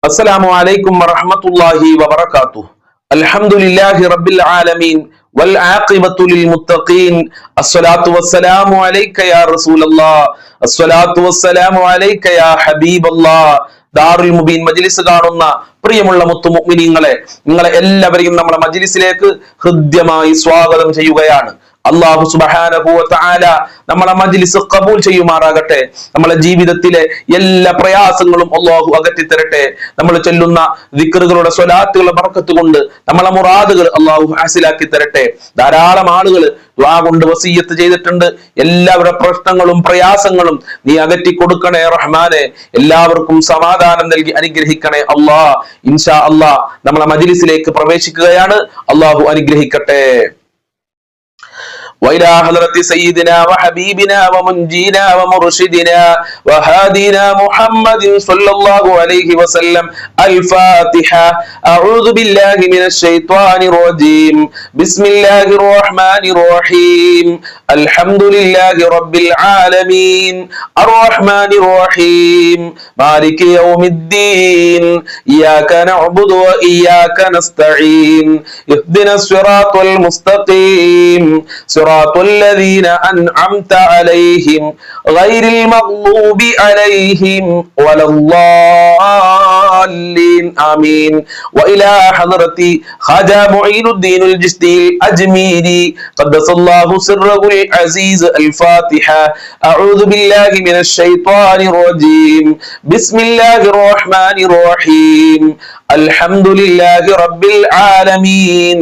السلام عليكم ورحمة الله وبركاته. الحمد لله رب العالمين والعاقبة للمتقين. الصلاة والسلام عليك يا رسول الله. الصلاة والسلام عليك يا حبيب الله. ദാറുൽ മുബീൻ മജ്ലിസ് കാണുന്ന പ്രിയമുള്ള മുത്തു മുഅ്മിനീങ്ങളെ, നിങ്ങളെ എല്ലാവരെയും നമ്മുടെ മജ്ലിസിലേക്ക് ഹൃദ്യമായി സ്വാഗതം ചെയ്യുകയാണ്. അല്ലാഹു സുബ്ഹാനഹു വ തആല നമ്മളെ മജ്ലിസ് ഖബൂൽ ചെയ്യുമാറാകട്ടെ. നമ്മളെ ജീവിതത്തിലെ എല്ലാ പ്രയാസങ്ങളും അല്ലാഹു അകറ്റി തരട്ടെ. നമ്മൾ ചൊല്ലുന്ന ദിക്റുകളുടെ സ്വലാത്തുകളുടെ ബർക്കത്ത് കൊണ്ട് നമ്മളെ മുറാദുകൾ അല്ലാഹു ഹാസിലാക്കി തരട്ടെ. ധാരാളം ആളുകൾ ദുആ കൊണ്ട് വസിയ്യത്ത് ചെയ്തിട്ടുണ്ട്. എല്ലാവരുടെ പ്രശ്നങ്ങളും പ്രയാസങ്ങളും നീ അകറ്റി കൊടുക്കണേ റഹ്മാനെ. എല്ലാവർക്കും സമാധാനം നൽകി അനുഗ്രഹിക്കണേ അല്ലാഹ്. ഇൻഷാ അല്ലാഹ് നമ്മളെ മജ്ലിസിലേക്ക് പ്രവേശിക്കുകയാണ്. അല്ലാഹു അനുഗ്രഹിക്കട്ടെ. وإلى حضرة سيدنا وحبيبنا ومنجينا ومرشدنا وهادينا محمد صلى الله عليه وسلم الفاتحة. أعوذ بالله من الشيطان الرجيم. بسم الله الرحمن الرحيم. الحمد لله رب العالمين الرحمن الرحيم مالك يوم الدين إياك نعبد وإياك نستعين اهدنا الصراط المستقيم صراط الذين أنعمت عليهم غير المغضوب عليهم ولا الضالين آمين. وإلى حضرة خواجة معين الدين الجشتي الأجميري قدس الله سره العزيز الفاتحة. أعوذ بالله من الشيطان الرجيم. بسم الله الرحمن الرحيم. الحمد لله رب العالمين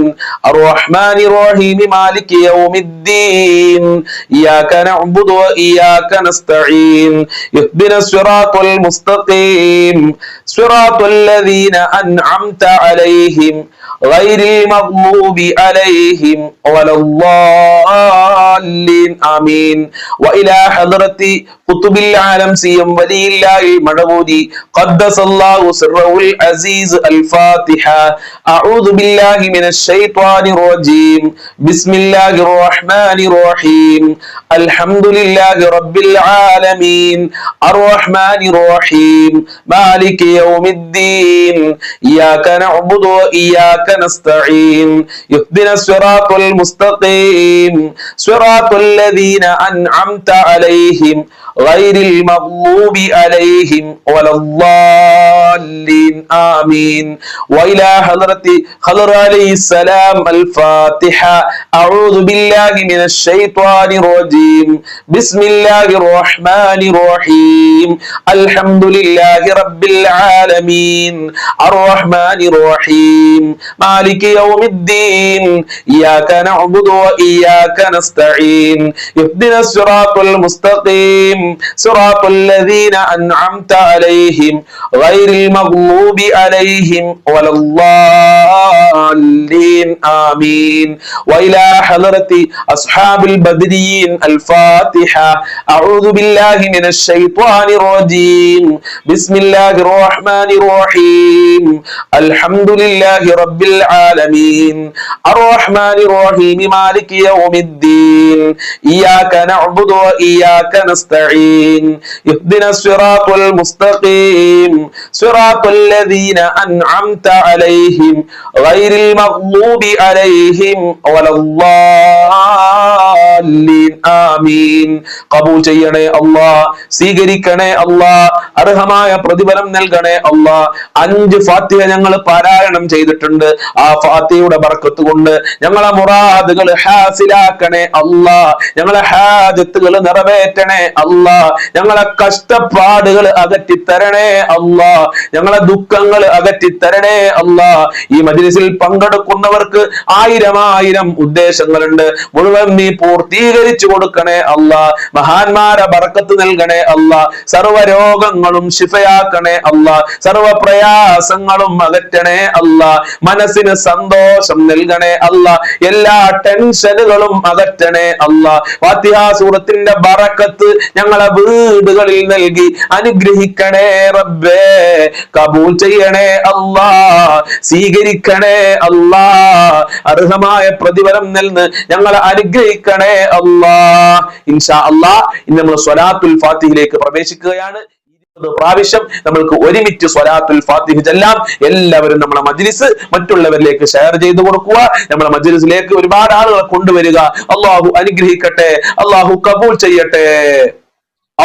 الرحمن الرحيم مالك يوم الدين إياك نعبد وإياك نستعين اهدنا الصراط المستقيم صراط الذين أنعمت عليهم غير المغضوب عليهم ولا الضالين آمين. وإلى حضرة قطب العالم سيم ولي الله المدبودي قدس الله سره العزيز الفاتحة. أعوذ بالله من الشيطان الرجيم. بسم الله الرحمن الرحيم. الحمد لله رب العالمين الرحمن الرحيم مالك يوم الدين إياك نعبد وإياك نستعين اهدنا الصراط المستقيم صراط الذين أنعمت عليهم غير المغضوب عليهم ولا الضالين آمين. وإلى حضرة خضر عليه السلام الفاتحة. أعوذ بالله من الشيطان الرجيم. بسم الله الرحمن الرحيم. الحمد لله رب العالمين الرحمن الرحيم مالك يوم الدين إياك نعبد وإياك نستعين اهدنا الصراط المستقيم صراط الذين أنعمت عليهم غير المغضوب عليهم ولا الضالين آمين. وإلى حضرة أصحاب البدريين الفاتحة. أعوذ بالله من الشيطان الرجيم. بسم الله الرحمن الرحيم. الحمد لله رب العالمين الرحمن الرحيم مالك يوم الدين إياك نعبد وإياك نستعين اهدنا الصراط المستقيم صراط الذين أنعمت عليهم غير المغضوب عليهم ولا الضالين آمين. قبول ചെയ്യണേ അല്ലാഹ്, സ്വീകരിക്കണേ അല്ലാഹ്, അർഹമായ പ്രതിഫലം നൽകണേ അല്ലാഹ്. 5 ഫാത്തിഹ ഞങ്ങൾ പാരായണം ചെയ്തിട്ടുണ്ട്. ആ ഫാത്തിഹയുടെ ബർക്കത്ത് കൊണ്ട് ഞങ്ങളെ മുറാദുകൾ ഹാസിലാക്കണേ അല്ലാഹ്. ഞങ്ങളെ ഹാജത്തുകൾ നിറവേറ്റണേ അല്ലാഹ്. ഞങ്ങളെ കഷ്ടപ്പാടുകൾ അകറ്റിത്തരണേ അല്ലാഹ്. ഞങ്ങളെ ദുഃഖങ്ങൾ അകറ്റിത്തരണേ അല്ലാഹ്. ഈ മജ്ലിസിൽ പങ്കെടുക്കുന്നവർക്ക് 1000 ഉദ്ദേശങ്ങളുണ്ട്. മുഴുവൻ നീ പൂർത്തീകരിച്ചു കൊടുക്കണേ അല്ലാഹ്. മഹാന്മാരെ ബർക്കത്ത് നൽകണേ അല്ലാഹ്. സർവ്വ രോഗങ്ങളും ശിഫയാക്കണേ അല്ലാഹ്. സർവ്വ പ്രയാസങ്ങളും അകറ്റണേ അല്ലാഹ്. മനസ്സിന് സന്തോഷം നൽകണേ അല്ലാഹ്. എല്ലാ ടെൻഷനുകളും അകറ്റണേ അല്ലാഹ്. ഫാത്തിഹ സൂറത്തിന്റെ ബറക്കത്ത് ഞങ്ങളെ വീടുകളിൽ നൽകി അനുഗ്രഹിക്കണേ റബ്ബേ. കബൂൽ ചെയ്യണേ അല്ലാഹ്, സ്വീകരിക്കണേ അല്ലാഹ്. അർഹമായ പ്രതിഫലം നൽകി ഞങ്ങളെ അനുഗ്രഹിക്കണേ അല്ലാഹ്. ഇൻഷാ അല്ലാഹ് ഇന്ന് നമ്മൾ സ്വലാത്തുൽ ഫാത്തിഹയിലേക്ക് പ്രവേശിക്കുകയാണ്. പ്രാവശ്യം നമ്മൾക്ക് ഒരുമിച്ച് സ്വലാത്തുൽ ഫാത്തിഹ ചൊല്ലാം. എല്ലാവരും നമ്മളെ മജ്ലിസ് മറ്റുള്ളവരിലേക്ക് ഷെയർ ചെയ്തു കൊടുക്കുക. നമ്മളെ മജ്ലിസിലേക്ക് ഒരുപാട് ആളുകളെ കൊണ്ടുവരിക. അള്ളാഹു അനുഗ്രഹിക്കട്ടെ, അള്ളാഹു കബൂൽ ചെയ്യട്ടെ.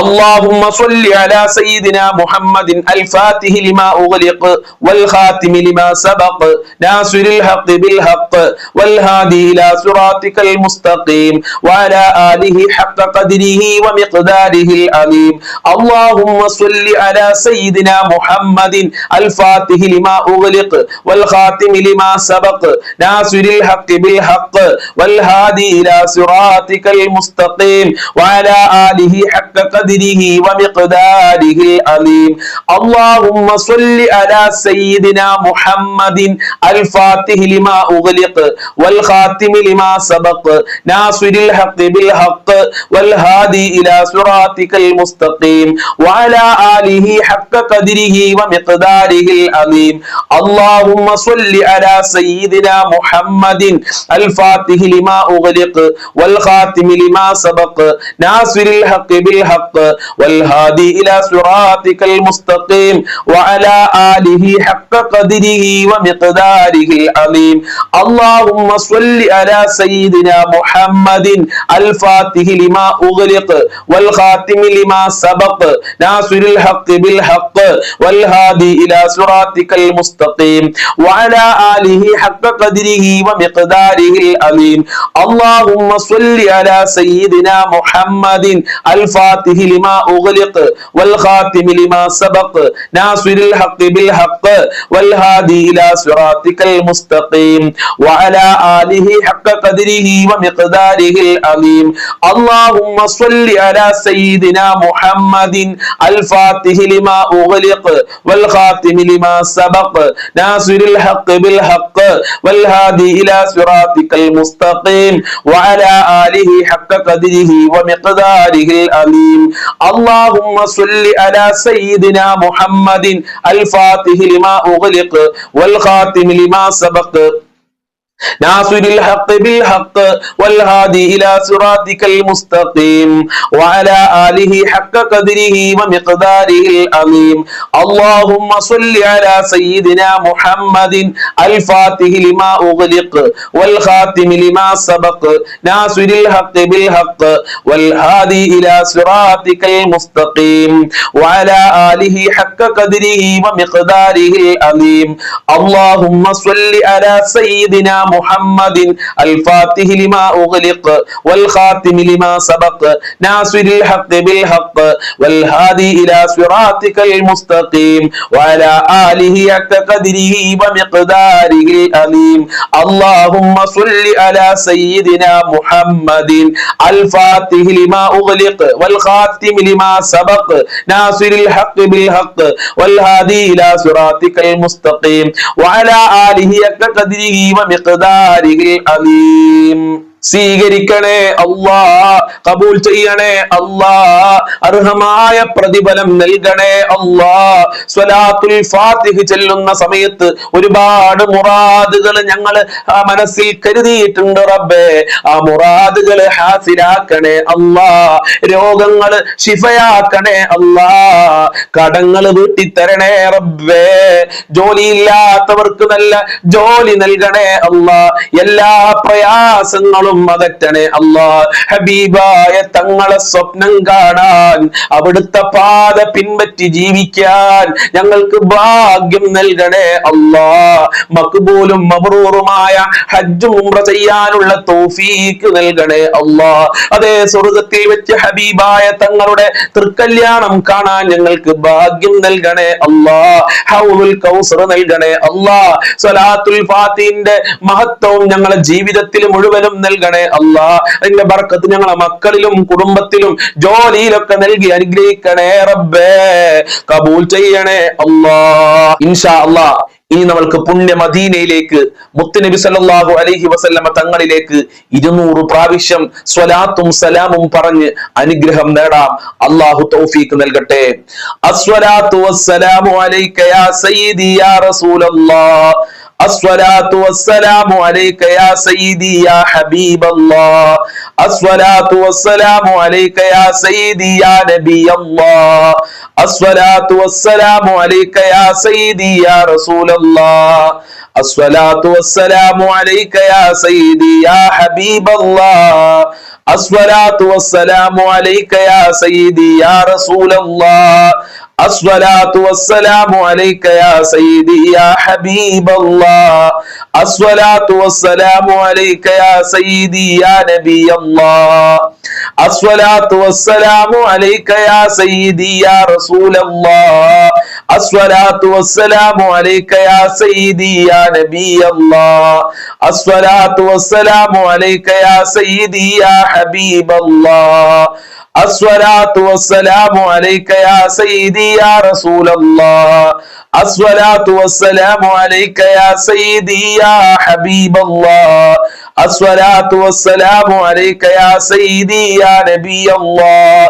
اللهم صل على سيدنا محمد الفاتح لما أغلق والخاتم لما سبق ناصر الحق بالحق والهادي إلى صراطك المستقيم وعلى آله حق قدره ومقداره العظيم. اللهم صل على سيدنا محمد الفاتح لما أغلق والخاتم لما سبق ناصر الحق بالحق والهادي إلى صراطك المستقيم وعلى آله حق قدره ومقداره العظيم. اللهم صل على سيدنا محمد الفاتح لما أغلق والخاتم لما سبق ناصر الحق بالحق والهادي إلى صراطك المستقيم وعلى آله حق قدره ومقداره العظيم. اللهم صل على سيدنا محمد الفاتح لما أغلق والخاتم لما سبق ناصر الحق بالحق والهادي إلى صراطك المستقيم وعلى آله حق قدره ومقداره العظيم. اللهم صل على سيدنا محمد الفاتح لما أغلق والخاتم لما سبق ناصر الحق بالحق والهادي إلى صراطك المستقيم وعلى آله حق قدره ومقداره العظيم. اللهم صل على سيدنا محمد الفاتح لما أغلق والخاتم لما سبق ناصر الحق بالحق والهادي إلى صراطك المستقيم وعلى آله حق قدره ومقداره العظيم. اللهم صل على سيدنا محمد الفاتح لما أغلق والخاتم لما سبق ناصر الحق بالحق والهادي إلى صراطك المستقيم وعلى آله حق قدره ومقداره العظيم. اللهم صل على سيدنا محمد الفاتح لما أغلق والخاتم لما سبق ناصر الحق بالحق والهادي إلى صراطك المستقيم وعلى آله حق قدره ومقداره العظيم. اللهم صل على سيدنا محمد الفاتح لما أغلق والخاتم لما سبق ناصر الحق بالحق والهادي إلى صراطك المستقيم وعلى آله حق قدره ومقداره العظيم. اللهم صل على سيدنا محمد الفاتح لما أغلق والخاتم لما سبق ناصر الحق بالحق والهادي إلى صراطك المستقيم وعلى آله حق قدره ومقداره العظيم. اللهم صل على سيدنا محمد الفاتح لما أغلق والخاتم لما سبق ناصر الحق بالحق والهادي إلى صراطك المستقيم وعلى آله حق قدره ومقداره സ്വീകരിക്കണേ അല്ലാ, കബൂൽ ചെയ്യണേ അല്ലാ, അർഹമായ പ്രതിഫലം നൽകണേ അല്ലാ. സ്വലാത്തുൽ ഫാത്തിഹ ചൊല്ലുന്ന സമയത്ത് ഒരുപാട് മുറാദുകൾ ഞങ്ങൾ മനസ്സിൽ കരുതിയിട്ടുണ്ട് റബ്ബേ. ആ മുറാദുകൾ ഹാസിലാക്കണേ അല്ലാ, രോഗങ്ങൾ ശിഫയാക്കണേ അല്ലാ, കടങ്ങൾ വീട്ടിത്തരണേ റബ്ബേ, ജോലിയില്ലാത്തവർക്ക് നല്ല ജോലി നൽകണേ അല്ലാ, എല്ലാ പ്രയാസങ്ങളും അകറ്റണേ അല്ലാ. ഹബീബായ തങ്ങളെ സ്വപ്നം കാണാൻ, അവിടുത്തെ പാത പിൻപറ്റി ജീവിക്കാൻ ഞങ്ങൾക്ക് ഭാഗ്യം നൽകണേ അല്ലാ. മഖ്ബൂലും മബ്റൂറുമായ ഹജ്ജും ഉംറ ചെയ്യാനുള്ള തൗഫീഖ് നൽകണേ അല്ലാ. അതേ സ്വർഗ്ഗത്തിൽ വെച്ച് ഹബീബായ തങ്ങളുടെ തൃക്കല്യാണം കാണാൻ ഞങ്ങൾക്ക് ഭാഗ്യം നൽകണേ അല്ലാ. ഹൗലുൽ കൗസർ നൽകണേ അല്ലാ. സ്വലാത്തുൽ ഫാത്തിഹിന്റെ മഹത്വവും ഞങ്ങളുടെ ജീവിതത്തിൽ മുഴുവനും നൽകണേ അല്ലാ. അതിന്റെ ബർക്കത്ത് ഞങ്ങളെ മക്കളിലും കുടുംബത്തിലും ജോലിയിലൊക്കെ നൽകി അനുഗ്രഹിക്കണേ റബ്ബേ, കബൂൽ ചെയ്യണേ അല്ലാ. ഇൻഷാ അല്ലാ ഇനി നമ്മൾക്ക് പുണ്യ മദീനയിലേക്ക് മുത്തുനബി സല്ലല്ലാഹു അലൈഹി വസല്ലമ തങ്ങളിലേക്ക് 200 പ്രാവശ്യം സ്വലാത്തും സലാമും പറഞ്ഞ് അനുഗ്രഹം നേടാം. അല്ലാഹു തൗഫീഖ് നൽകട്ടെ. അസ്സലാത്തു വസ്സലാമു അലൈക യാ സയ്യിദി യാ റസൂലല്ലാഹ്. الصلاة والسلام عليك يا سيدي يا حبيب الله. الصلاة والسلام عليك يا سيدي يا نبي الله. അസ്സലാത്തു വസ്സലാമു അലൈക യാ സയ്യിദി യാ റസൂലല്ലാഹ് അസ്സലാത്തു വസ്സലാമു അലൈക യാ സയ്യിദി യാ ഹബീബല്ലാഹ് അസ്സലാത്തു വസ്സലാമു അലൈക യാ സയ്യിദി യാ റസൂലല്ലാഹ് الصلاة والسلام عليك يا سيدي يا حبيب الله الصلاة والسلام عليك يا سيدي يا نبي الله الصلاة والسلام عليك يا سيدي يا رسول الله الصلاة والسلام عليك يا سيدي يا نبي الله الصلاة والسلام عليك يا سيدي يا حبيب الله الصلاة والسلام عليك يا سيدي يا رسول الله الصلاة والسلام عليك يا سيدي يا حبيب الله الصلاة والسلام عليك يا سيدي يا نبي الله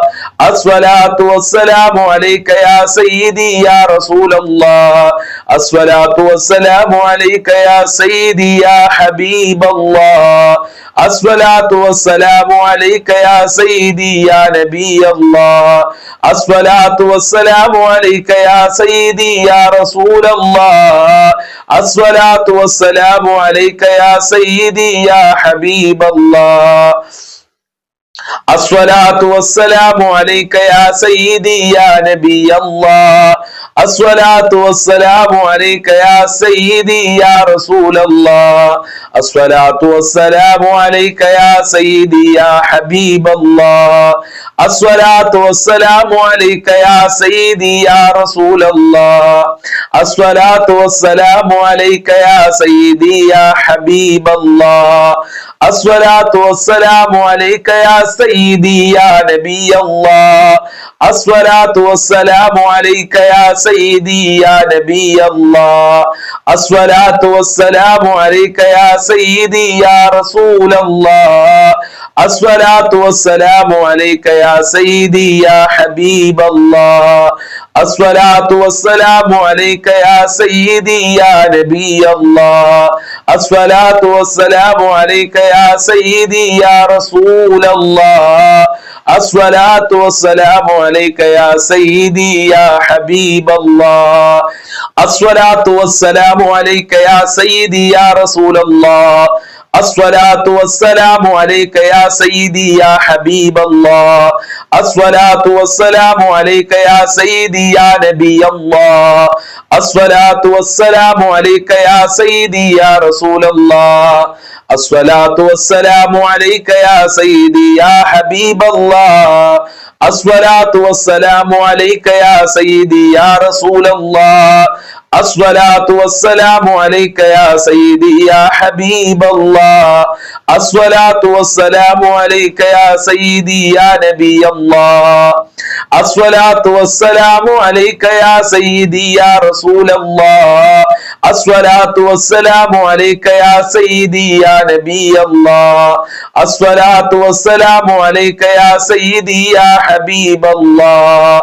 الصلاة والسلام عليك يا سيدي يا رسول الله الصلاة والسلام عليك يا سيدي يا حبيب الله الصلاة والسلام عليك يا سيدي يا نبي الله الصلاة والسلام عليك يا سيدي يا رسول الله الصلاة والسلام عليك يا سيدي يا حبيب الله الصلاة والسلام عليك يا سيدي يا نبي الله الصلاة والسلام عليك يا سيدي يا رسول الله الصلاة والسلام عليك يا سيدي يا حبيب الله الصلاة والسلام عليك يا سيدي يا رسول الله الصلاة والسلام عليك يا سيدي يا حبيب الله الصلاة والسلام عليك يا سيدي يا نبي الله الصلاة والسلام عليك يا سيدي يا نبي الله الصلاة والسلام عليك يا سيدي يا رسول الله الصلاة والسلام عليك يا سيدي يا حبيب الله الصلاة والسلام عليك يا سيدي يا نبي الله الصلاة والسلام عليك يا سيدي يا رسول الله الصلاة والسلام عليك يا سيدي يا حبيب الله الصلاة والسلام عليك يا سيدي يا رسول الله الصلاة والسلام عليك يا سيدي يا حبيب الله الصلاة والسلام عليك يا سيدي يا نبي الله الصلاة والسلام عليك يا سيدي يا رسول الله الصلاة والسلام عليك يا سيدي يا حبيب الله الصلاة والسلام عليك يا سيدي يا رسول الله الصلاة والسلام عليك يا سيدي يا حبيب الله الصلاة والسلام عليك يا سيدي يا نبي الله الصلاة والسلام عليك يا سيدي يا رسول الله الصلاة والسلام عليك يا سيدي يا نبي الله الصلاة والسلام عليك يا سيدي يا حبيب الله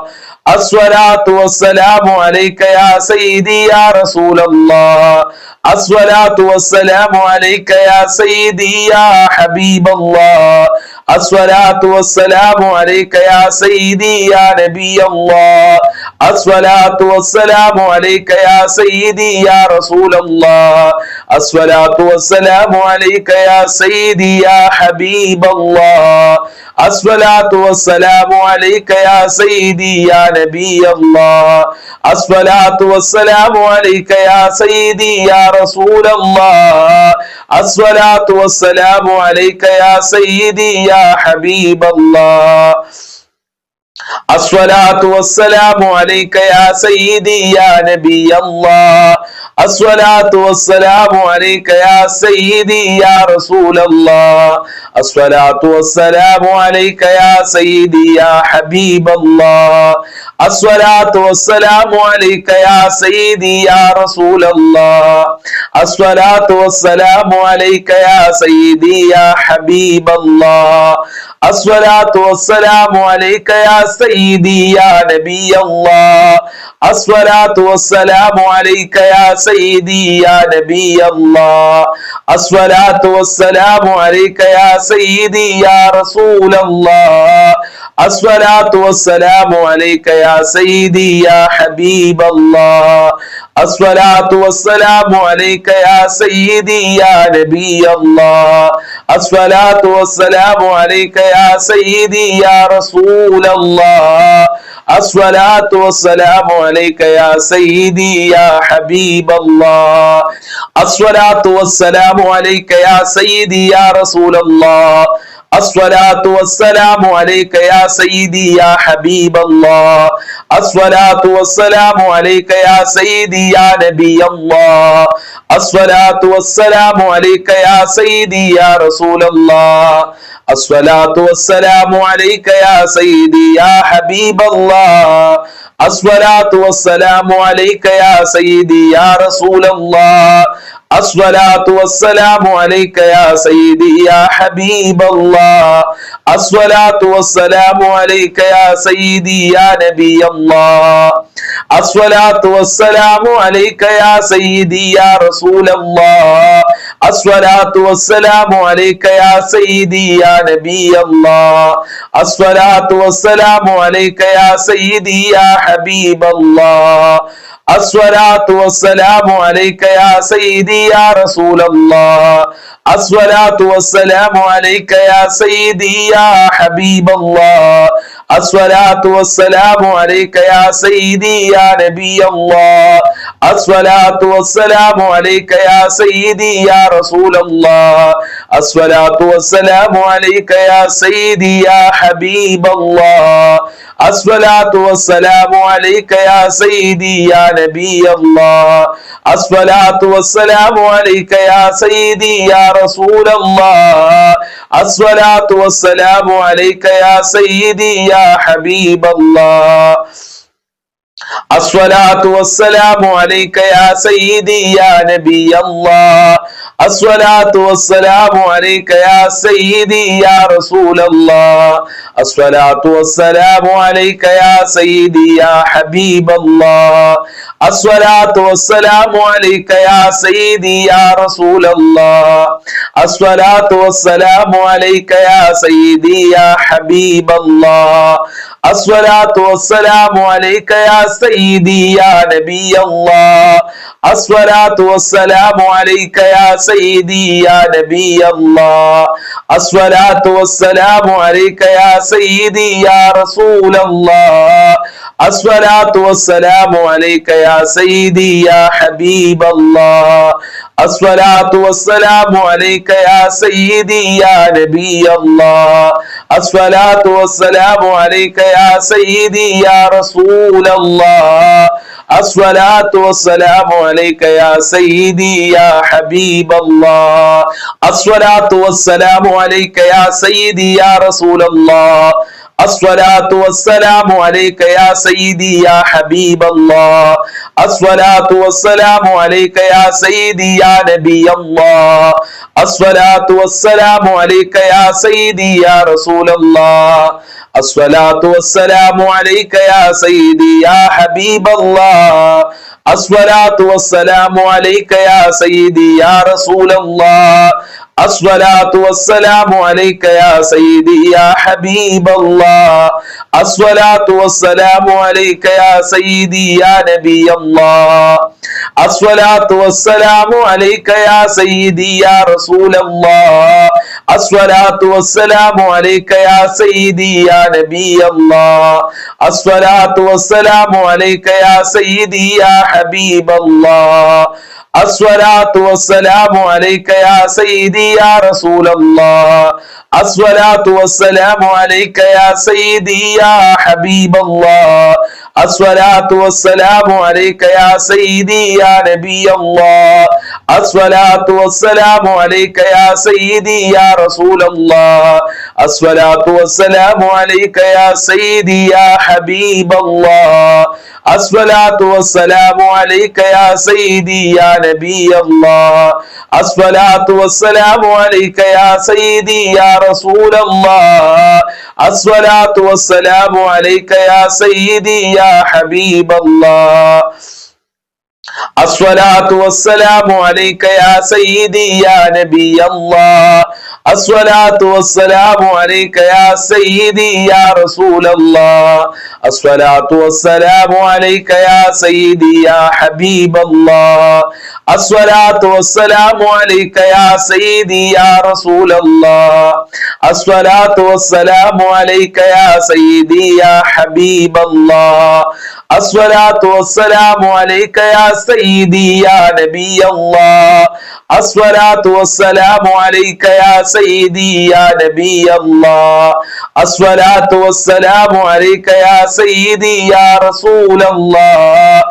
الصلاة والسلام عليك يا سيدي يا رسول الله الصلاة والسلام عليك يا سيدي يا حبيب الله الصلاة والسلام عليك يا سيدي يا نبي الله الصلاة والسلام عليك يا سيدي يا رسول الله الصلاة والسلام عليك يا سيدي يا حبيب الله الصلاة والسلام عليك يا سيدي يا نبي الله الصلاة والسلام عليك يا سيدي يا رسول الله الصلاة والسلام عليك يا سيدي يا حبيب الله الصلاة والسلام عليك يا سيدي يا نبي الله الصلاة والسلام عليك يا سيدي يا رسول الله الصلاة والسلام عليك يا سيدي يا حبيب الله الصلاة والسلام عليك يا سيدي يا رسول الله الصلاة والسلام عليك يا سيدي يا حبيب الله الصلاة والسلام عليك يا سيدي يا نبي الله الصلاة والسلام عليك يا سيدي يا نبي الله الصلاة والسلام عليك يا سيدي يا رسول الله الصلاة والسلام عليك يا سيدي يا حبيب الله الصلاة والسلام عليك يا سيدي يا نبي الله الصلاة والسلام عليك يا سيدي يا رسول الله الصلاة والسلام عليك يا سيدي يا حبيب الله الصلاة والسلام عليك يا سيدي يا رسول الله الصلاة والسلام عليك يا سيدي يا حبيب الله الصلاة والسلام عليك يا سيدي يا نبي الله الصلاة والسلام عليك يا سيدي يا رسول الله الصلاة والسلام عليك يا سيدي يا حبيب الله الصلاة والسلام عليك يا سيدي يا رسول الله الصلاة والسلام عليك يا سيدي يا حبيب الله الصلاة والسلام عليك يا سيدي يا نبي الله الصلاة والسلام عليك يا سيدي يا رسول الله الصلاة والسلام عليك يا سيدي يا نبي الله الصلاة والسلام عليك يا سيدي يا حبيب الله الصلاة والسلام عليك يا سيدي يا رسول الله الصلاة والسلام عليك يا سيدي يا حبيب الله الصلاة والسلام عليك يا سيدي يا نبي الله الصلاة والسلام عليك يا سيدي يا رسول الله الصلاة والسلام عليك يا سيدي يا حبيب الله الصلاة والسلام عليك يا سيدي يا نبي الله الصلاة والسلام عليك يا سيدي يا رسول الله الصلاة والسلام عليك يا سيدي يا حبيب الله الصلاة والسلام عليك يا سيدي يا نبي الله الصلاة والسلام عليك يا سيدي يا رسول الله الصلاة والسلام عليك يا سيدي يا حبيب الله الصلاة والسلام عليك يا سيدي يا رسول الله الصلاة والسلام عليك يا سيدي يا حبيب الله الصلاة والسلام عليك يا سيدي يا نبي الله الصلاة والسلام عليك يا سيدي يا نبي الله الصلاة والسلام عليك يا سيدي يا رسول الله الصلاة والسلام عليك يا سيدي يا حبيب الله الصلاة والسلام عليك يا سيدي يا نبي الله الصلاة والسلام عليك يا سيدي يا رسول الله الصلاة والسلام عليك يا سيدي يا حبيب الله الصلاة والسلام عليك يا سيدي يا رسول الله الصلاة والسلام عليك يا سيدي يا حبيب الله الصلاة والسلام عليك يا سيدي يا نبي الله الصلاة والسلام عليك يا سيدي يا رسول الله الصلاة والسلام عليك يا سيدي يا حبيب الله الصلاة والسلام عليك يا سيدي يا رسول الله الصلاة والسلام عليك يا سيدي يا حبيب الله الصلاة والسلام عليك يا سيدي يا نبي الله الصلاة والسلام عليك يا سيدي يا رسول الله الصلاة والسلام عليك يا سيدي يا نبي الله الصلاة والسلام عليك يا سيدي يا حبيب الله الصلاة والسلام عليك يا سيدي يا رسول الله الصلاة والسلام عليك يا سيدي يا حبيب الله الصلاة والسلام عليك يا سيدي يا نبي الله الصلاة والسلام عليك يا سيدي يا رسول الله الصلاة والسلام عليك يا سيدي يا حبيب الله الصلاة والسلام عليك يا سيدي يا نبي الله الصلاة والسلام عليك يا سيدي يا رسول الله الصلاة والسلام عليك يا سيدي يا حبيب الله الصلاة والسلام عليك يا سيدي يا نبي الله. الصلاة والسلام عليك يا سيدي يا رسول الله. الصلاة والسلام عليك يا سيدي يا حبيب الله. الصلاة والسلام عليك يا سيدي يا رسول الله. الصلاة والسلام عليك يا سيدي يا حبيب الله. الصلاة والسلام عليك يا سيدي يا نبي الله. الصلاة والسلام عليك يا سيدي يا نبي الله. الصلاة والسلام عليك يا سيدي يا رسول الله.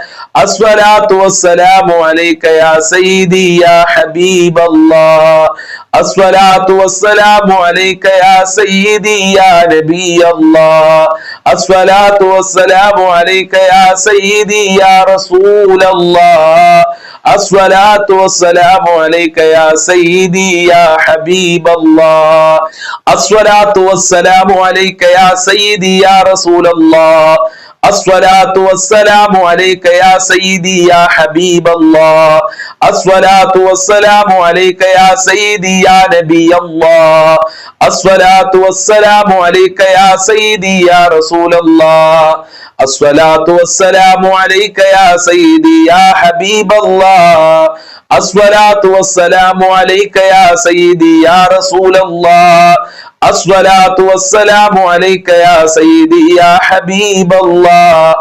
الصلاة والسلام عليك يا سيدي يا حبيب الله. الصلاة والسلام عليك يا سيدي يا نبي الله. الصلاة والسلام عليك يا سيدي يا رسول الله. الصلاة والسلام عليك يا سيدي يا حبيب الله. الصلاة والسلام عليك يا سيدي يا رسول الله. الصلاة والسلام عليك يا سيدي يا حبيب الله. الصلاة والسلام عليك يا سيدي يا نبي الله. الصلاة والسلام عليك يا سيدي يا رسول الله. الصلاة والسلام عليك يا سيدي يا حبيب الله. الصلاة والسلام عليك يا سيدي يا رسول الله. الصلاة والسلام عليك يا سيدي يا حبيب الله.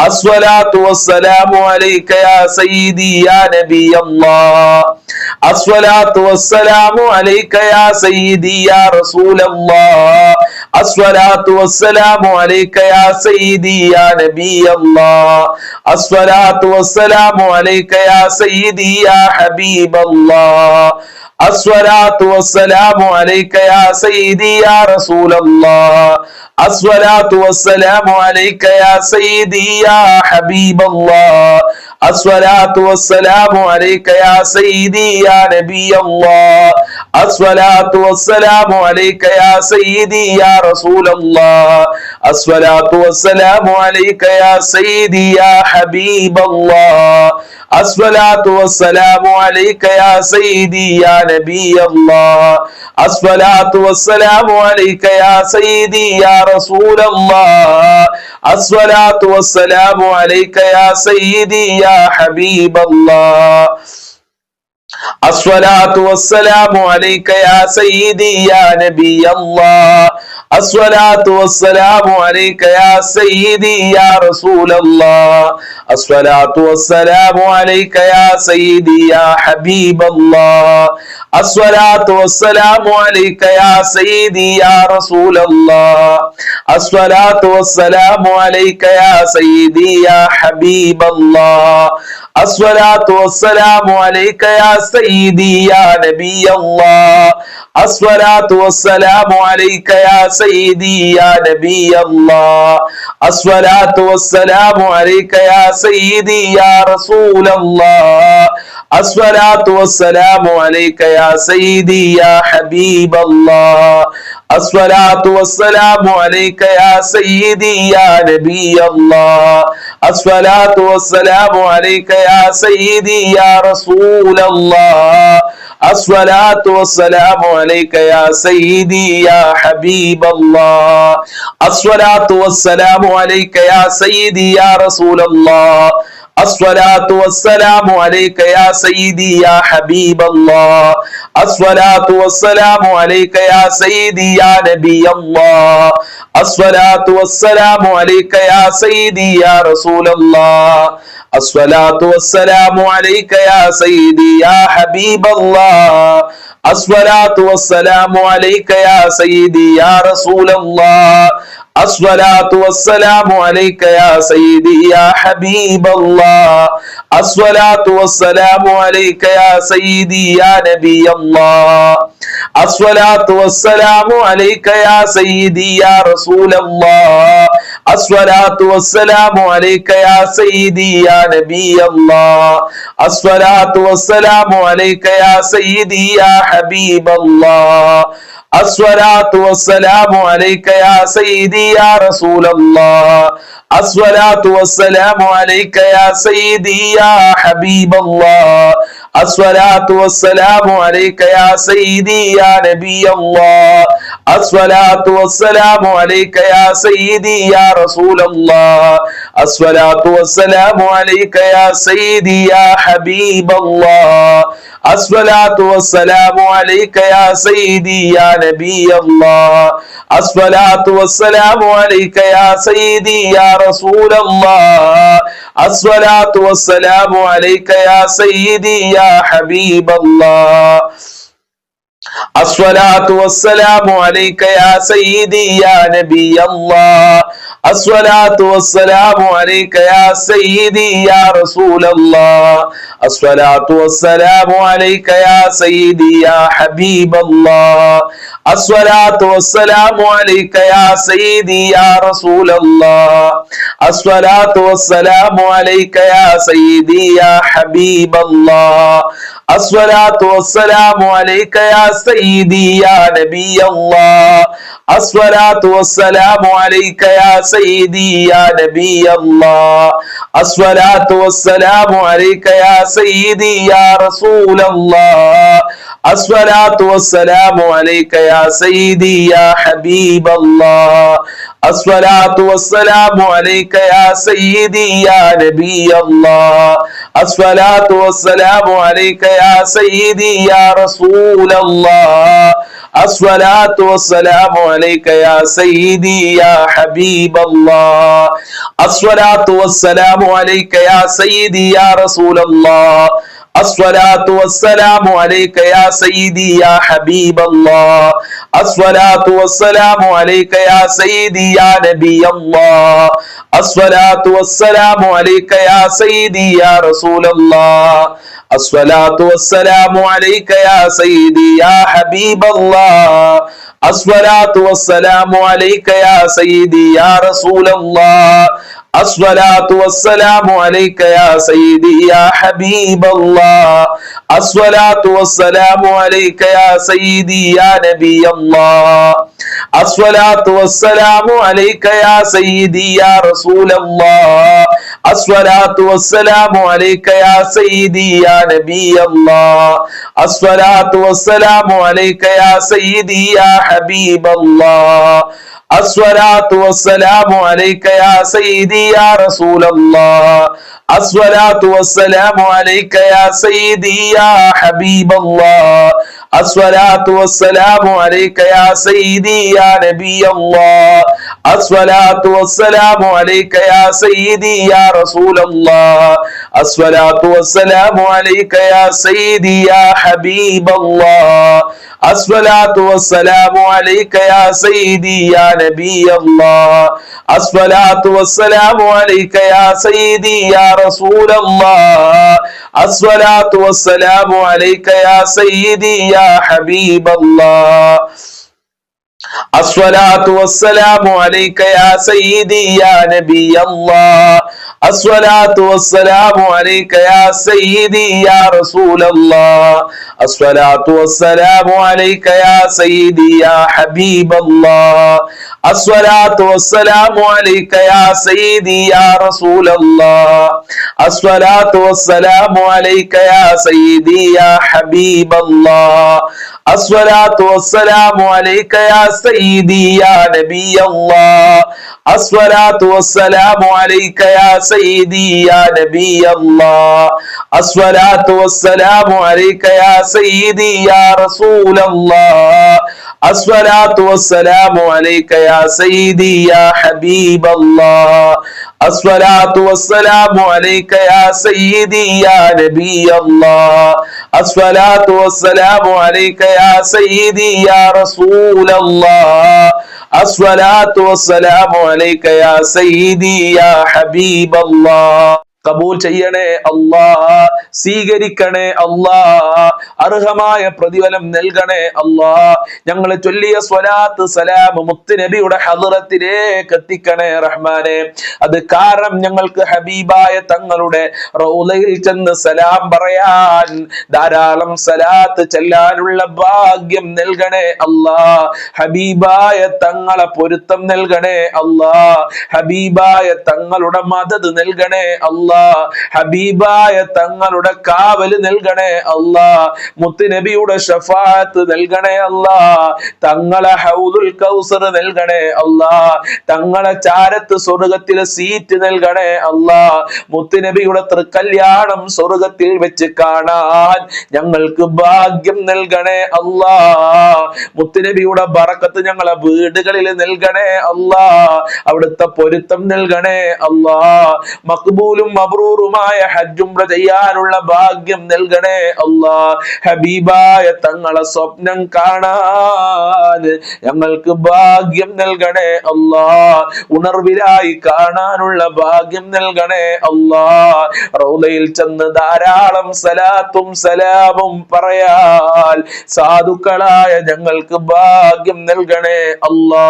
الصلاة والسلام عليك يا سيدي يا نبي الله. الصلاة والسلام عليك يا سيدي يا رسول الله. الصلاة والسلام عليك يا سيدي يا نبي الله. الصلاة والسلام عليك يا سيدي يا حبيب الله. الصلاة والسلام عليك يا سيدي يا رسول الله. الصلاة والسلام عليك يا سيدي يا حبيب الله. الصلاة والسلام عليك يا سيدي يا نبي الله. الصلاة والسلام عليك يا سيدي يا رسول الله. الصلاة والسلام عليك يا سيدي يا حبيب الله. الصلاة والسلام عليك يا سيدي يا نبي الله. الصلاة والسلام عليك يا سيدي يا رسول الله. الصلاة والسلام عليك يا سيدي يا حبيب الله. الصلاة والسلام عليك يا سيدي يا نبي الله. الصلاة والسلام عليك يا سيدي يا رسول الله. الصلاة والسلام عليك يا سيدي يا حبيب الله. الصلاة والسلام عليك يا سيدي يا رسول الله. الصلاة والسلام عليك يا سيدي يا حبيب الله. الصلاة والسلام عليك يا سيدي يا نبي الله. الصلاة والسلام عليك يا سيدي يا نبي الله. الصلاة والسلام عليك يا سيدي يا رسول الله. الصلاة والسلام عليك يا سيدي يا حبيب الله. الصلاة والسلام عليك يا سيدي يا نبي الله. الصلاة والسلام عليك يا سيدي يا رسول الله. الصلاة والسلام عليك يا سيدي يا حبيب الله. الصلاة والسلام عليك يا سيدي يا رسول الله. الصلاة والسلام عليك يا سيدي يا حبيب الله. الصلاة والسلام عليك يا سيدي يا نبي الله. الصلاة والسلام عليك يا سيدي يا رسول الله. الصلاة والسلام عليك يا سيدي يا حبيب الله. الصلاة والسلام عليك يا سيدي يا رسول الله. الصلاة والسلام عليك يا سيدي يا حبيب الله. الصلاة والسلام عليك يا سيدي يا نبي الله. الصلاة والسلام عليك يا سيدي يا رسول الله. الصلاة والسلام عليك يا سيدي يا نبي الله. الصلاة والسلام عليك يا سيدي يا حبيب الله. الصلاة والسلام عليك يا سيدي يا رسول الله. الصلاة والسلام عليك يا سيدي يا حبيب الله. الصلاة والسلام عليك يا سيدي يا نبي الله. الصلاة والسلام عليك يا سيدي يا رسول الله. الصلاة والسلام عليك يا سيدي يا حبيب الله. الصلاة والسلام عليك يا سيدي يا نبي الله. الصلاة والسلام عليك يا سيدي يا رسول الله. الصلاة والسلام عليك يا سيدي يا حبيب الله. الصلاة والسلام عليك يا سيدي يا نبي الله. الصلاة والسلام عليك يا سيدي يا رسول الله. الصلاة والسلام عليك يا سيدي يا حبيب الله. الصلاة والسلام عليك يا سيدي يا رسول الله. الصلاة والسلام عليك يا سيدي يا حبيب الله. الصلاة والسلام عليك يا سيدي يا نبي الله. الصلاة والسلام عليك يا سيدي يا نبي الله. الصلاة والسلام عليك يا سيدي يا رسول الله. الصلاة والسلام عليك يا سيدي يا حبيب الله. الصلاة والسلام عليك يا سيدي يا نبي الله. الصلاة والسلام عليك يا سيدي يا رسول الله. الصلاة والسلام عليك يا سيدي يا حبيب الله. الصلاة والسلام عليك يا سيدي يا رسول الله. الصلاة والسلام عليك يا سيدي يا حبيب الله. الصلاة والسلام عليك يا سيدي يا نبي الله. الصلاة والسلام عليك يا سيدي يا رسول الله. الصلاة والسلام عليك يا سيدي يا حبيب الله. الصلاة والسلام عليك يا سيدي يا رسول الله. الصلاة والسلام عليك يا سيدي يا حبيب الله. الصلاة والسلام عليك يا سيدي يا نبي الله. الصلاة والسلام عليك يا سيدي يا رسول الله. الصلاة والسلام عليك يا سيدي يا نبي الله. الصلاة والسلام عليك يا سيدي يا حبيب الله. الصلاة والسلام عليك يا سيدي يا رسول الله. الصلاة والسلام عليك يا سيدي يا حبيب الله. الصلاة والسلام عليك يا سيدي يا نبي الله. الصلاة والسلام عليك يا سيدي يا رسول الله. الصلاة والسلام عليك يا سيدي يا حبيب الله. الصلاة والسلام عليك يا سيدي يا نبي الله. الصلاة والسلام عليك يا سيدي يا رسول الله. الصلاة والسلام عليك يا سيدي يا حبيب الله. الصلاة والسلام عليك يا سيدي يا نبي الله. الصلاة والسلام عليك يا سيدي يا رسول الله. الصلاة والسلام عليك يا سيدي يا حبيب الله. الصلاة والسلام عليك يا سيدي يا رسول الله. الصلاة والسلام عليك يا سيدي يا حبيب الله. الصلاة والسلام عليك يا سيدي يا نبي الله. الصلاة والسلام عليك يا سيدي يا نبي الله. الصلاة والسلام عليك يا سيدي يا رسول الله. الصلاة والسلام عليك يا سيدي يا حبيب الله. الصلاة والسلام عليك يا سيدي يا نبي الله. الصلاة والسلام عليك يا سيدي يا رسول الله. الصلاة والسلام عليك يا سيدي يا حبيب الله. കബൂൽ ചെയ്യണേ അല്ലാ, സ്വീകരിക്കണേ അല്ലാ, അർഹമായ പ്രതിഫലം നൽകണേ അല്ലാ. ഞങ്ങൾ ചൊല്ലിയ സ്വലാത്ത് സലാം മുത്ത് നബിയുടെ ഹദ്റത്തിലേക്ക് എത്തിക്കണേ റഹ്മാനെ. അത് കാരണം ഞങ്ങൾക്ക് ഹബീബായ തങ്ങളുടെ റൗളയിൽ ചെന്ന് സലാം പറയാൻ, ധാരാളം സലാത്ത് ചെല്ലാനുള്ള ഭാഗ്യം നൽകണേ അല്ലാ. ഹബീബായ തങ്ങളെ പൊരുത്തം നൽകണേ അല്ലാ. ഹബീബായ തങ്ങളുടെ മദദ് നൽകണേ അല്ലാ. ഹബീബായ തങ്ങളുടെ കാവല് നൽകണേ അല്ലാ. മുത്തുനബിയുടെ ഷഫാഅത്ത് നൽകണേ അല്ലാ. തങ്ങളെ ഹൗദുൽ കൗസർ നൽകണേ അല്ലാ. തങ്ങളെ ചാരത്ത് സ്വർഗത്തിലെ സീറ്റ് നൽകണേ അല്ലാ. മുത്തുനബിയുടെ തൃക്കല്യാണം സ്വർഗത്തിൽ വെച്ച് കാണാൻ ഞങ്ങൾക്ക് ഭാഗ്യം നൽകണേ അല്ലാ. മുത്തുനബിയുടെ ബറക്കത്ത് ഞങ്ങളെ വീടുകളിൽ നൽകണേ അല്ലാ. അവിടുത്തെ പൊരുത്തം നൽകണേ അല്ലാ. മഖ്ബൂലും മബ്റൂറുമായ ഹജ്ജ് ഉംറ ചെയ്യാനുള്ള ഭാഗ്യം നൽകണേ അല്ലാ. ഹബീബായ തങ്ങളെ സ്വപ്നം കാണാൻ ഞങ്ങൾക്ക് ഭാഗ്യം നൽകണേ അല്ലാ. ഉണർവിലായി കാണാനുള്ള ഭാഗ്യം നൽകണേ അല്ലാ. റൗളയിൽ ചെന്ന് ധാരാളം സലാത്തും സലാമും പറയാൽ സാധുക്കളായ ഞങ്ങൾക്ക് ഭാഗ്യം നൽകണേ അല്ലാ.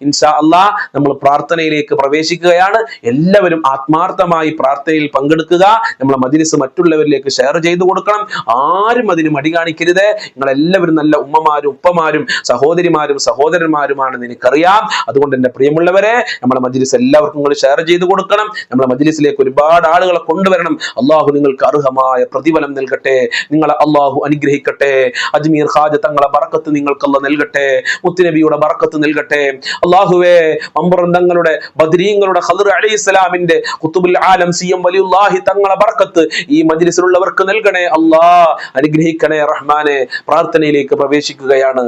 ഇൻഷാ അല്ലാഹ് നമ്മൾ പ്രാർത്ഥനയിലേക്ക് പ്രവേശിക്കുകയാണ്. എല്ലാവരും ആത്മാർത്ഥമായി പ്രാർത്ഥനയിൽ പങ്കെടുക്കുക. നമ്മളെ മജ്‌ലിസ് മറ്റുള്ളവരിലേക്ക് ഷെയർ ചെയ്തു കൊടുക്കണം. ആരും അതിന് മടി കാണിക്കരുത്. നിങ്ങളെല്ലാവരും നല്ല ഉമ്മമാരും ഉപ്പമാരും സഹോദരിമാരും സഹോദരന്മാരുമാണെന്ന് എനിക്കറിയാം. അതുകൊണ്ട് എന്റെ പ്രിയമുള്ളവരെ, നമ്മളെ മജ്‌ലിസ് എല്ലാവർക്കും നിങ്ങൾ ഷെയർ ചെയ്തു കൊടുക്കണം. നമ്മളെ മജ്‌ലിസിലേക്ക് ഒരുപാട് ആളുകളെ കൊണ്ടുവരണം. അള്ളാഹു നിങ്ങൾക്ക് അർഹമായ പ്രതിഫലം നൽകട്ടെ. നിങ്ങളെ അള്ളാഹു അനുഗ്രഹിക്കട്ടെ. അജ്മീർ ഖാജ തങ്ങളെ ബറക്കത്ത് നിങ്ങൾക്ക് അല്ലാഹ് നൽകട്ടെ. മുത്തുനബിയുടെ ബറക്കത്ത് നൽകട്ടെ. അള്ളാഹുവേ, മമ്പറന്തങ്ങളുടെ ബദ്രീങ്ങളുടെ ഖദർ അലൈഹിസ്സലാമിന്റെ ഖുതുബുൽ ആലം സിയം വലിയുല്ലാഹി തങ്ങളെ ബറക്കത്ത് ഈ മജ്‌ലിസിലുള്ളവർക്ക് നൽകണേ അല്ലാഹ്. അനുഗ്രഹിക്കണേ റഹ്മാനെ. പ്രാർത്ഥനയിലേക്ക് പ്രവേശിക്കുകയാണ്.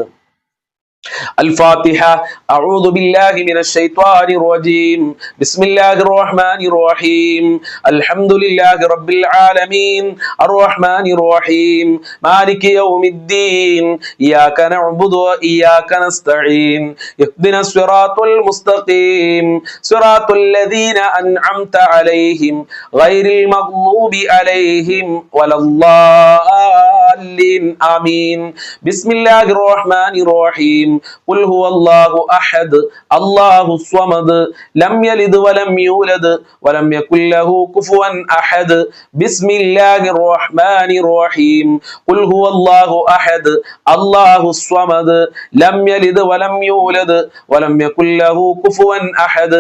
الفاتحة. أعوذ بالله من الشيطان الرجيم. بسم الله الرحمن الرحيم. الحمد لله رب العالمين الرحمن الرحيم مالك يوم الدين إياك نعبد وإياك نستعين اهدنا الصراط المستقيم صراط الذين أنعمت عليهم غير المغضوب عليهم ولا الضالين آمين. بسم الله الرحمن الرحيم. قل هو الله أحد الله الصمد لم يلد ولم يولد ولم يكن له كفوا أحد. بسم الله الرحمن الرحيم. قل هو الله أحد الله الصمد لم يلد ولم يولد ولم يكن له كفوا أحد.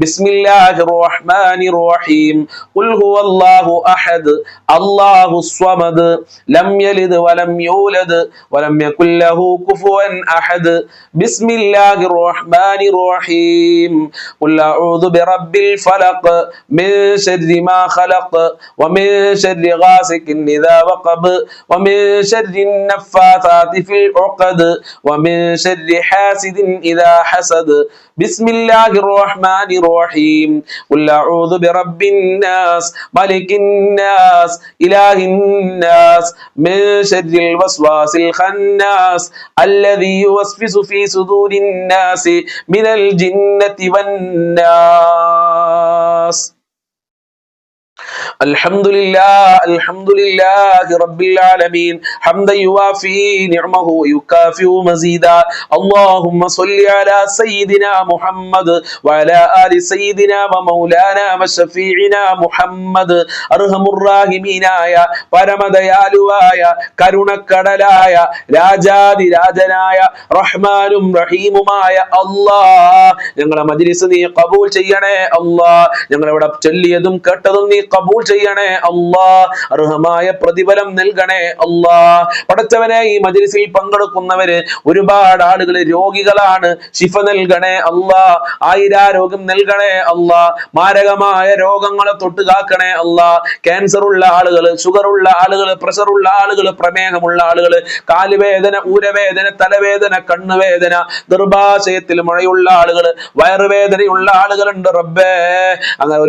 بسم الله الرحمن الرحيم. قل هو الله أحد الله الصمد لم يلد ولم يولد ولم يكن له كفوا أحد. بسم الله الرحمن الرحيم. قل أعوذ برب الفلق من شر ما خلق ومن شر غاسق إذا وقب ومن شر النفاثات في العقد ومن شر حاسد إذا حسد. بسم الله الرحمن الرحيم. قل أعوذ برب الناس ملك الناس إله الناس من شر الوسواس الخناس الذي يوسوس في صدور الناس من الجنة والناس. الحمد لله رب العالمين حمدا يوافي نعمه ويكافئ مزيدا. اللهم صل على سيدنا محمد وعلى آل سيدنا ومولانا وشفيعنا محمد. അർഹമുറാഹിമീനായ പരമദയാലുവായ കരുണക്കടലായ രാജാതിരാജനായ റഹ്മാനും റഹീമുമായ അല്ലാഹ്, ഞങ്ങളെ മജ്‌ലിസ് നീ ഖബൂൽ ചെയ്യണേ അല്ലാഹ്. ഞങ്ങളിവിടെ ചൊല്ലിയതും കേട്ടതും നീ ഖബൂൽ ചെയ്യണേ അല്ലാഹ്. അർഹമായ പ്രതിഫലം നൽകണേ അല്ലാഹ്. പടച്ചവനെ, ഈ മജ്‌ലിസിൽ പങ്കെടുക്കുന്നവര് ഒരുപാട് ആളുകൾ രോഗികളാണ്. ശിഫ നൽകണേ അല്ലാഹ്. ആയിരാരോഗ്യം നൽകണേ അല്ലാഹ്. മാരകമായ രോഗങ്ങളെ തൊട്ട് കാക്കണേ അല്ലാഹ്. ക്യാൻസർ ഉള്ള ആളുകൾ, ഷുഗർ ഉള്ള ആളുകൾ, പ്രഷർ ഉള്ള ആളുകൾ, പ്രമേഹമുള്ള ആളുകൾ, കാലുവേദന, ഊരവേദന, തലവേദന, കണ്ണുവേദന, ഗർഭാശയത്തിൽ മുഴയുള്ള ആളുകൾ, വയറുവേദനയുള്ള ആളുകളുണ്ട് റബ്ബേ. അങ്ങനെ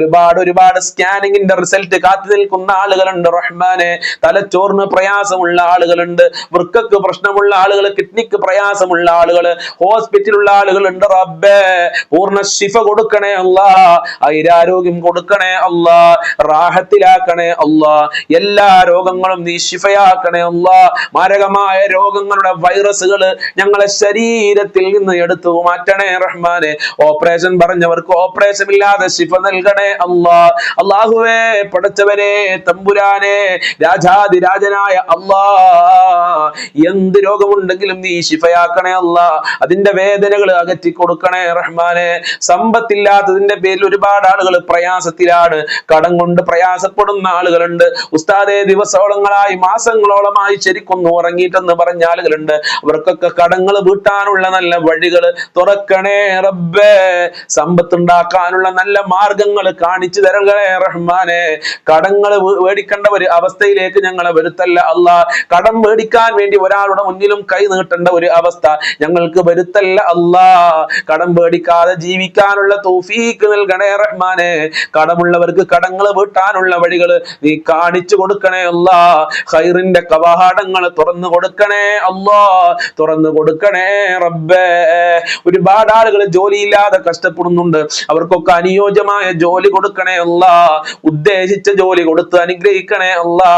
ഒരുപാട് സ്കാനിങ്ങിന്റെ അതിന്റെ റിസൾട്ട് കാത്തു നിൽക്കുന്ന ആളുകളുണ്ട് റഹ്മാനെ. തലച്ചോറിന് പ്രയാസമുള്ള ആളുകളുണ്ട്, വൃക്കക്ക് പ്രശ്നമുള്ള ആളുകൾ, കിഡ്നിക്ക് പ്രയാസമുള്ള ആളുകൾ, ഹോസ്പിറ്റലുള്ള ആളുകളുണ്ട്. റബ്ബേ പൂർണ്ണ ശിഫ കൊടുക്കണേ അല്ലാ, ഐരാരോഗ്യം കൊടുക്കണേ അല്ലാ, റാഹത്തിലാക്കണേ അല്ലാ, എല്ലാ രോഗങ്ങളും നീ ശിഫയാക്കണേ അല്ലാ. മാരകമായ രോഗങ്ങളുടെ വൈറസുകൾ ഞങ്ങളെ ശരീരത്തിൽ നിന്ന് എടുത്തു മാറ്റണേ റഹ്മാനെ. ഓപ്പറേഷൻ പറഞ്ഞവർക്ക് ഓപ്പറേഷൻ ഇല്ലാതെ ശിഫ നൽകണേ അല്ലാ. അല്ലാഹുവേ പടച്ചവനെ തമ്പുരാനെ രാജാതിരാജനായ അല്ലാ, എന്ത് രോഗമുണ്ടെങ്കിലും നീ ശിഫയാക്കണേ അല്ലാ. അതിന്റെ വേദനകൾ അകറ്റി കൊടുക്കണേ റഹ്മാനെ. സമ്പത്തില്ലാത്തതിന്റെ പേരിൽ ഒരുപാട് ആളുകൾ പ്രയാസത്തിലാണ്, കടം കൊണ്ട് പ്രയാസപ്പെടുന്ന ആളുകളുണ്ട്. ഉസ്താദേ ദിവസങ്ങളായി മാസങ്ങളോളമായി ശരിക്കൊന്നും ഉറങ്ങിയിട്ടെന്ന് പറഞ്ഞ ആളുകളുണ്ട്. അവർക്കൊക്കെ കടങ്ങൾ വീട്ടാനുള്ള നല്ല വഴികൾ തുറക്കണേ റബ്ബേ. സമ്പത്തുണ്ടാക്കാനുള്ള നല്ല മാർഗങ്ങൾ കാണിച്ചു തരണേ റഹ്മാനെ. കടങ്ങൾ മേടിക്കേണ്ട ഒരു അവസ്ഥയിലേക്ക് ഞങ്ങളെ വരുത്തല്ല അല്ലാ. കടം മേടിക്കാൻ വേണ്ടി ഒരാളുടെ മുന്നിലും കൈ നീട്ടേണ്ട ഒരു അവസ്ഥ ഞങ്ങൾക്ക് വരുത്തല്ല അല്ലാ. കടം മേടിക്കാതെ ജീവിക്കാനുള്ള തൗഫീക്ക് നൽകണേ റഹ്മാനെ. കടമുള്ളവർക്ക് കടങ്ങൾ വീട്ടാനുള്ള വഴികൾ നീ കാണിച്ചു കൊടുക്കണേ അല്ലാ. ഖൈറിന്റെ കവാടങ്ങൾ തുറന്നു കൊടുക്കണേ അല്ലാ, തുറന്നു കൊടുക്കണേ റബ്ബേ. ഒരുപാട് ആളുകൾ ജോലിയില്ലാതെ കഷ്ടപ്പെടുന്നുണ്ട്, അവർക്കൊക്കെ അനുയോജ്യമായ ജോലി കൊടുക്കണേ അല്ലാ. ഉദ്ദേശിച്ച ജോലി കൊടുത്ത് അനുഗ്രഹിക്കണേ അല്ലാ.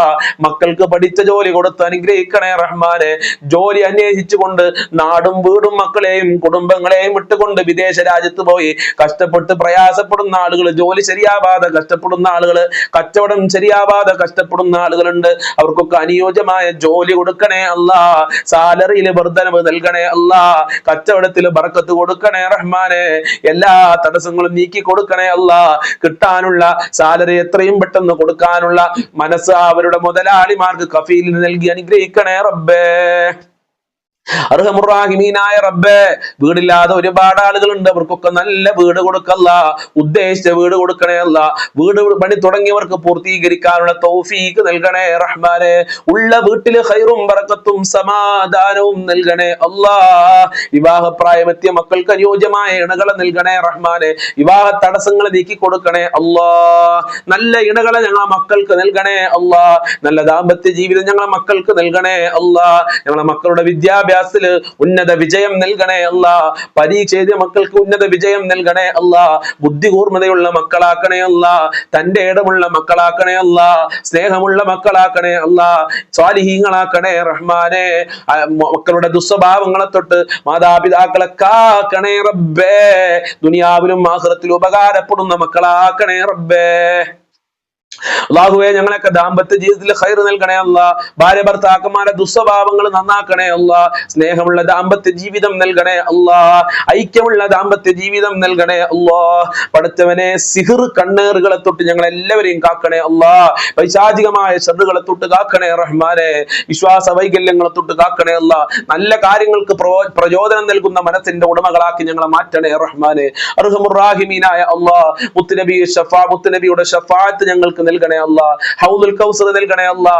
മക്കൾക്ക് പഠിച്ച ജോലി കൊടുത്ത് അനുഗ്രഹിക്കണേ റഹ്മാനെ. ജോലി അന്വേഷിച്ചുകൊണ്ട് നാടും വീടും മക്കളെയും കുടുംബങ്ങളെയും വിട്ടുകൊണ്ട് വിദേശ രാജ്യത്ത് പോയി കഷ്ടപ്പെട്ട് പ്രയാസപ്പെടുന്ന ആളുകൾ, ജോലി ശരിയാവാതെ കഷ്ടപ്പെടുന്ന ആളുകൾ, കച്ചവടം ശരിയാവാതെ കഷ്ടപ്പെടുന്ന ആളുകളുണ്ട്. അവർക്കൊക്കെ അനുയോജ്യമായ ജോലി കൊടുക്കണേ അല്ലാ. സാലറിയിൽ വർധനവ് നൽകണേ അല്ലാ. കച്ചവടത്തിൽ ബർക്കത്ത് കൊടുക്കണേ റഹ്മാനെ. എല്ലാ തടസ്സങ്ങളും നീക്കി കൊടുക്കണേ അല്ലാ. കിട്ടാനുള്ള സാലറി എത്രയും പെട്ടെന്ന് കൊടുക്കാനുള്ള മനസ്സ് അവരുടെ മുതലാളിമാർക്ക് കഫീലിന് നൽകി അനുഗ്രഹിക്കണേ റബ്ബേ. അർഹമുറാഹിമീനായ റബ്ബേ, വീടില്ലാതെ ഒരുപാട് ആളുകളുണ്ട്, അവർക്കൊക്കെ നല്ല വീട് കൊടുക്കല്ല, ഉദ്ദേശിച്ച വീട് കൊടുക്കണേ അല്ല. വീട് പണി തുടങ്ങിയവർക്ക് പൂർത്തീകരിക്കാനുള്ള തൗഫീക്ക് നൽകണേ റഹ്മാനെ. ഉള്ള വീട്ടില് ഖൈറും ബറക്കത്തും സമാധാനവും നൽകണേ അല്ലാ. വിവാഹപ്രായമെത്തിയ മക്കൾക്ക് അനുയോജ്യമായ ഇണകളെ നൽകണേ റഹ്മാനെ. വിവാഹ തടസ്സങ്ങൾ നീക്കി കൊടുക്കണേ അല്ലാ. നല്ല ഇണകളെ ഞങ്ങളെ മക്കൾക്ക് നൽകണേ അല്ലാ. നല്ല ദാമ്പത്യ ജീവിതം ഞങ്ങളെ മക്കൾക്ക് നൽകണേ അല്ലാ. ഞങ്ങളെ മക്കളുടെ വിദ്യാഭ്യാസ ഉന്നത വിജയം നൽകണേ അല്ലാ. പരീക്ഷ എഴുതിയ മക്കൾക്ക് ഉന്നത വിജയം നൽകണേ അല്ലാ. ബുദ്ധി കൂർമ്മതയുള്ള മക്കളാക്കണേ അല്ലാ. തന്റെ ഇടമുള്ള മക്കളാക്കണേ അല്ലാ. സ്നേഹമുള്ള മക്കളാക്കണേ അല്ലാ. സ്വാലിഹീങ്ങളാക്കണേ റഹ്മാനെ. മക്കളുടെ ദുസ്വഭാവങ്ങളെ തൊട്ട് മാതാപിതാക്കളെ കാക്കണേ റബ്ബേ. ദുനിയാവിലും ആഖിറത്തിലും ഉപകാരപ്പെടുന്ന മക്കളാക്കണേ റബ്ബേ. അല്ലാഹുവേ ഞങ്ങളൊക്കെ ദാമ്പത്യ ജീവിതത്തിൽ ഖൈർ നൽകണേ അല്ലാ. ഭാര്യ ഭർത്താക്കന്മാരെ ദുസ്വഭാവങ്ങൾ നന്നാക്കണേ അല്ലാ. സ്നേഹമുള്ള ദാമ്പത്യ ജീവിതം നൽകണേ അല്ലാ. ഐക്യമുള്ള ദാമ്പത്യ ജീവിതം നൽകണേ അല്ലാ. പടച്ചവനെ സിഹിർ കണ്ണേറുകളെ തൊട്ട് ഞങ്ങൾ എല്ലാവരെയും കാക്കണേ അല്ലാ. പൈശാചികമായ ശർറുകളെ തൊട്ട് കാക്കണേ റഹ്മാനെ. വിശ്വാസ വൈകല്യങ്ങളെ തൊട്ട് കാക്കണേ അല്ലാ. നല്ല കാര്യങ്ങൾക്ക് പ്രചോദനം നൽകുന്ന മനസ്സിന്റെ ഉടമകളാക്കി ഞങ്ങളെ മാറ്റണേ റഹ്മാനെ. അർഹമുർ-റാഹിമീനായ അല്ലാ, മുത്തുനബിയുടെ ശഫാഅത്ത് ഞങ്ങൾക്ക് നൽകണേ അല്ലാ. ഹൗദുൽ കൗസർ നൽകണേ അല്ലാ.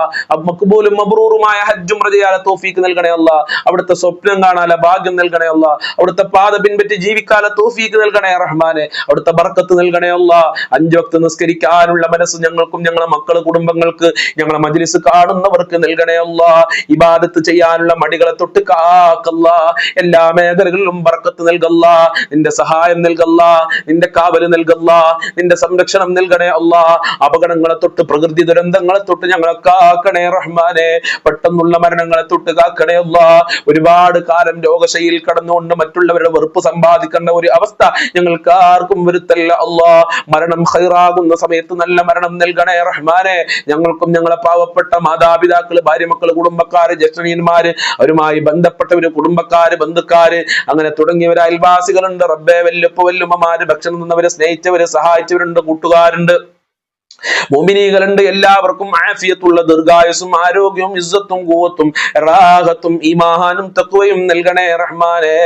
മഖ്ബൂലും മബ്റൂറുമായ ഹജ്ജും റജയാല തൗഫീക്ക് നൽകണേ അല്ലാ. അവിടുത്തെ സ്വപ്നം കാണാല ഭാഗ്യം നൽകണേ അല്ലാ. അവിടുത്തെ പാത പിൻപറ്റി ജീവിക്കാല തൗഫീക്ക് നൽകണേ റഹ്മാനെ. അവിടുത്തെ ബർക്കത്ത് നൽകണേ അല്ലാ. 5 വക്ത് നിസ്കരിക്കാനുള്ള മനസ്സ് ഞങ്ങൾക്കും ഞങ്ങളെ മക്കള് കുടുംബങ്ങൾക്ക് ഞങ്ങളെ മജ്ലിസ് കാണുന്നവർക്ക് നൽകണേ അല്ലാ. ഇബാദത്ത് ചെയ്യാനുള്ള മടികളെ തൊട്ട് കാക്കല്ലാ. എല്ലാ മേഖലകളിലും ബർക്കത്ത് നൽകല്ലാ. നിന്റെ സഹായം നൽകല്ലാ. നിന്റെ കാവല് നൽകല്ലാ. നിന്റെ സംരക്ഷണം നൽകണേ അല്ലാ. അപകടങ്ങളെ തൊട്ട് പ്രകൃതി ദുരന്തങ്ങളെ തൊട്ട് ഞങ്ങളെ കാക്കണേ റഹ്മാനെ. പെട്ടെന്നുള്ള മരണങ്ങളെ തൊട്ട് കാക്കണേ അല്ലാ. ഒരുപാട് കാലം രോഗശൈലിയിൽ കടന്നുകൊണ്ട് മറ്റുള്ളവരുടെ വെറുപ്പ് സമ്പാദിക്കേണ്ട ഒരു അവസ്ഥ ഞങ്ങൾക്ക് ആർക്കും വരുത്തല്ല അല്ലാ. മരണം ഖൈറാകുന്ന സമയത്ത് നല്ല മരണം നൽകണേ റഹ്മാനെ. ഞങ്ങൾക്കും ഞങ്ങളെ പാവപ്പെട്ട മാതാപിതാക്കള്, ഭാര്യ മക്കള്, കുടുംബക്കാര്, ജ്യേഷ്ഠന്മാര്, അവരുമായി ബന്ധപ്പെട്ടവര്, കുടുംബക്കാര്, ബന്ധുക്കാര്, അങ്ങനെ തുടങ്ങിയവര്, അയൽവാസികളുണ്ട് റബ്ബേ. വല്ലുപ്പ വല്ലുമ്മമാര്, ഭക്ഷണം തന്നവര്, സ്നേഹിച്ചവര്, സഹായിച്ചവരുണ്ട്, കൂട്ടുകാരുണ്ട്, മുഅ്മിനീകളുണ്ട്. എല്ലാവർക്കും ആഫിയത്തുള്ള ദീർഘായുസ്സും ആരോഗ്യവും ഇസ്സത്തും ഖുവത്തും റാഹത്തും ഈമാനും തഖ്വയും നൽകണേ റഹ്മാനേ.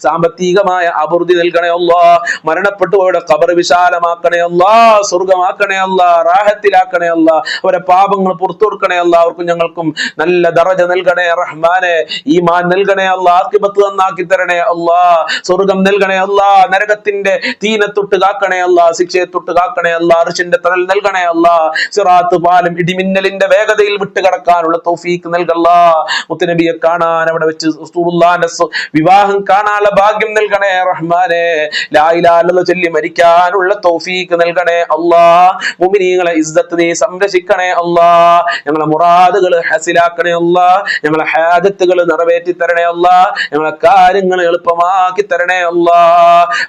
സാമ്പത്തികമായ അഭിവൃദ്ധി നൽകണേ അല്ലാഹ്. മരണപ്പെട്ടു പോയവരുടെ ഖബർ വിശാലമാക്കണേ അല്ലാഹ്. സ്വർഗ്ഗമാക്കണേ അല്ലാഹ്. റാഹത്തിലാക്കണേ അല്ലാഹ്. അവരുടെ പാപങ്ങൾ പുറത്തു കൊടുക്കണേ അല്ലാഹ്. അവർക്കും ഞങ്ങൾക്കും നല്ല ദറജ നൽകണേ റഹ്മാനേ. ഈമാൻ നൽകണേ അല്ലാഹ്. ആഖിബത്ത് നന്നാക്കി തരണേ അല്ലാഹ്. സ്വർഗ്ഗം നൽകണേ അല്ലാഹ്. നരകത്തിന്റെ തീനെ തൊട്ട് കാക്കണേ അല്ലാഹ്. ശിക്ഷയെ തൊട്ട് കാക്കണേ അല്ലാഹ്. അർശിന്റെ തണൽ നൽകണേ നൽകണേ അല്ലാ. സിറാത്ത് പാലം ഇടിമിന്നലിന്റെ വേഗതയിൽ വിട്ടുകടക്കാനുള്ള തൗഫീക്ക് നൽകല്ലാ. മുത്തുനബിയെ കാണാൻ അവിടെ വെച്ച് റസൂലുള്ളാഹിന്റെ വിവാഹം കാണാനുള്ള ഭാഗ്യം നൽകണേ റഹ്മാനെ. ലാ ഇലാഹ ഇല്ലല്ലാഹ് ചൊല്ലി മരിക്കാനുള്ള തൗഫീക്ക് നൽകണേ അല്ലാ. മുഅ്മിനീങ്ങളെ ഇസ്സത്ത് നീ സംരക്ഷിക്കണേ അല്ലാ. ഞങ്ങളെ മുറാദുകൾ ഹസിലാക്കണേ അല്ലാ. ഞങ്ങളെ ഹാജത്തുകൾ നിറവേറ്റി തരണേ അല്ലാ. ഞങ്ങളെ കാര്യങ്ങൾ എളുപ്പമാക്കി തരണേ അല്ലാ.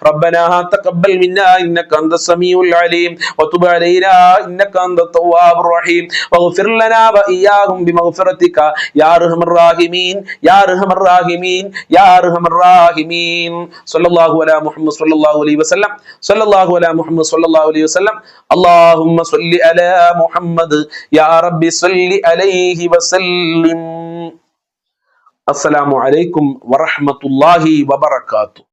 റബ്ബനാ തഖബ്ബൽ മിന്നാ ഇന്നക അൻതസ് സമീഉൽ അലീം വതുബ് അലൈനാ ഇന്നക അൻതത് തവ്വാബുർ റഹീം വഗ്ഫിർ ലനാ വഇയ്യാഹും ബിമഗ്ഫിറതിക യാ അർഹമർ റഹീമീൻ യാ അർഹമർ റഹീമീൻ യാ അർഹമർ റഹീമീൻ. സ്വല്ലല്ലാഹു അലാ മുഹമ്മദ് സ്വല്ലല്ലാഹു അലൈഹി വസല്ലം സ്വല്ലല്ലാഹു അലാ മുഹമ്മദ് സ്വല്ലല്ലാഹു അലൈഹി വസല്ലം. അല്ലാഹുമ്മ സ്വല്ലി അലാ മുഹമ്മദ് യാ റബ്ബി സ്വല്ലി അലൈഹി വസല്ലിം. അസ്സലാമു അലൈക്കും വറഹ്മത്തുള്ളാഹി വബറകാതുഹു.